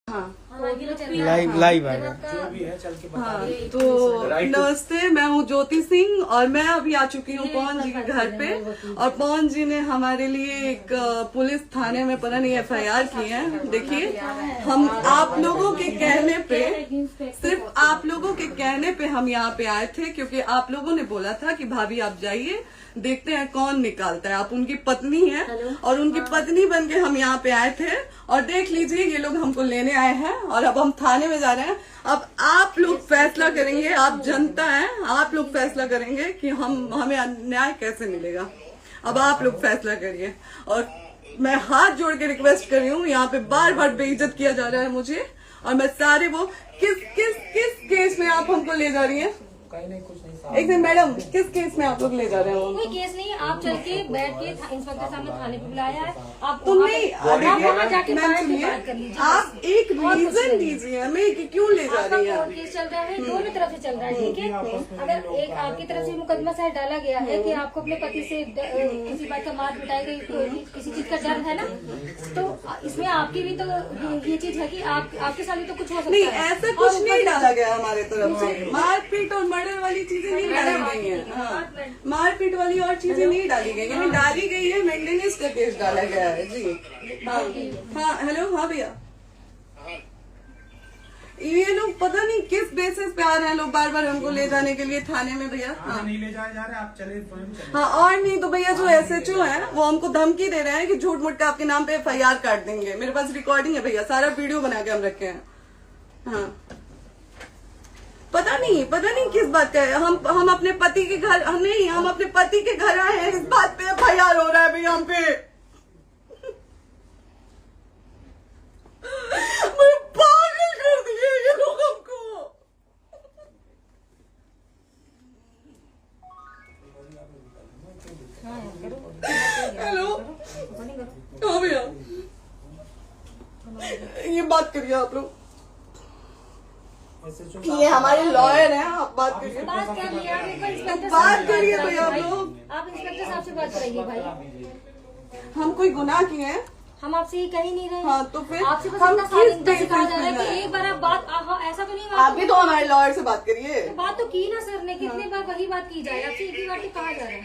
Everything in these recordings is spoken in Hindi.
हाँ लाइव है जो भी है चल के बता हाँ, दीजिए। तो नमस्ते, मैं हूँ ज्योति सिंह और मैं अभी आ चुकी हूँ पवन जी के घर पे। और पवन जी ने हमारे लिए एक पुलिस थाने में पता नहीं FIR की है। देखिए, हम आप लोगों के कहने पे, सिर्फ आप लोगों के कहने पे हम यहाँ पे आए थे, क्योंकि आप लोगों ने बोला था कि भाभी आप जाइए, देखते हैं कौन निकालता है। आप उनकी पत्नी हैं और उनकी पत्नी बन के हम यहाँ पे आए थे। और देख लीजिए, ये लोग हमको लेने आए हैं और अब हम थाने में जा रहे हैं। अब आप लोग फैसला करेंगे, आप जनता हैं, आप लोग फैसला करेंगे कि हमें न्याय कैसे मिलेगा। अब आप लोग फैसला करिए। और मैं हाथ जोड़ के रिक्वेस्ट कर रही हूँ, यहाँ पे बार बार बेइज्जत किया जा रहा है मुझे। और मैं सारे वो किस केस में आप हमको ले जा रही हैं? कहीं नहीं, कुछ नहीं। एक दिन मैडम, किस केस में आप लोग ले जा रहे हो? कोई केस नहीं है, आप चल के बैठ के इंस्पेक्टर साहब ने थाने पे बुलाया है। आप तुम नहीं, वहाँ जाके मैम बात सुनिए, कर लीजिए। आप एक रीजन दीजिए हमें कि क्यों ले जा आपका रही है। कोर्ट केस चल रहा है, दोनों तरफ से चल रहा है, ठीक है। अगर एक आपकी तरफ से मुकदमा शायद डाला गया है कि आपको अपने पति से किसी बात का मार पिटाई गई, किसी चीज का डर है ना, तो इसमें आपकी भी तो ये चीज है कि आपके साथ भी तो कुछ हो सकता नहीं, है। ऐसा कुछ नहीं डाला गया हमारे तरफ से। मारपीट और मर्डर वाली चीजें नहीं डाली गई है। हाँ, मारपीट वाली और चीजें नहीं डाली गई है। डाली गई है मेंटेनेंस का केस डाला गया है जी। हाँ हेलो, हाँ भैया, ये लोग पता नहीं किस बेसिस पे आ रहे हैं लोग बार बार हमको ले जाने के लिए थाने में भैया। हाँ नहीं ले जाए जा रहे, आप चले स्वयं चले। हाँ, और नहीं तो भैया जो SHO है वो हमको धमकी दे रहे हैं कि झूठ मूठ का आपके नाम पे FIR काट देंगे। मेरे पास रिकॉर्डिंग है भैया, सारा वीडियो बना के हम रखे हैं। हाँ, पता नहीं किस बात का है। हम अपने पति के घर, हम अपने पति के घर आए हैं, इस बात पे FIR हो रहा है भैया हम पे। पागल कर दिए ये लोग हमको। हेलो, हाँ भैया, ये बात करिए आप लोग। ये हमारे लॉयर हैं, आप बात करिए। बात कर लिया, आप एक बार इंस्पेक्टर बात करिए भैया आप लोग। आप इंस्पेक्टर साहब से बात कराइए भाई। हम कोई गुनाह किए हैं? हम आपसे ये कह ही नहीं रहे। हाँ, तो फिर आपसे बस हम इतना किस सारी कहा जा रहा है बेसिस कि पे एक बार आप बात ऐसा तो नहीं आप भी तो हमारे लॉयर से बात करिए। तो बात तो की ना सर ने, कितने बार वही बात की जाए, आपसे एक ही बार तो कहा जा रहा है।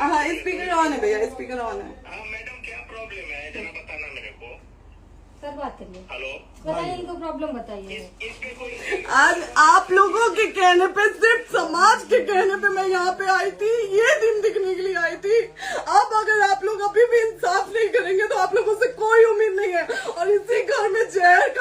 हाँ, स्पीकर ऑन है भैया, स्पीकर ऑन है। हाँ मैडम, क्या प्रॉब्लम है जरा बताना मेरे को। सर बात करिए, हेलो, बताइए इनको प्रॉब्लम बताइए। इसके कोई आज आप लोगों के कहने पे, सिर्फ समाज के कहने पे मैं यहाँ पे आई थी, ये दिन दिखने के लिए आई थी। अब अगर आप लोग अभी भी इंसाफ नहीं करेंगे तो आप लोगों से कोई उम्मीद नहीं है। और इसी घर में जहर का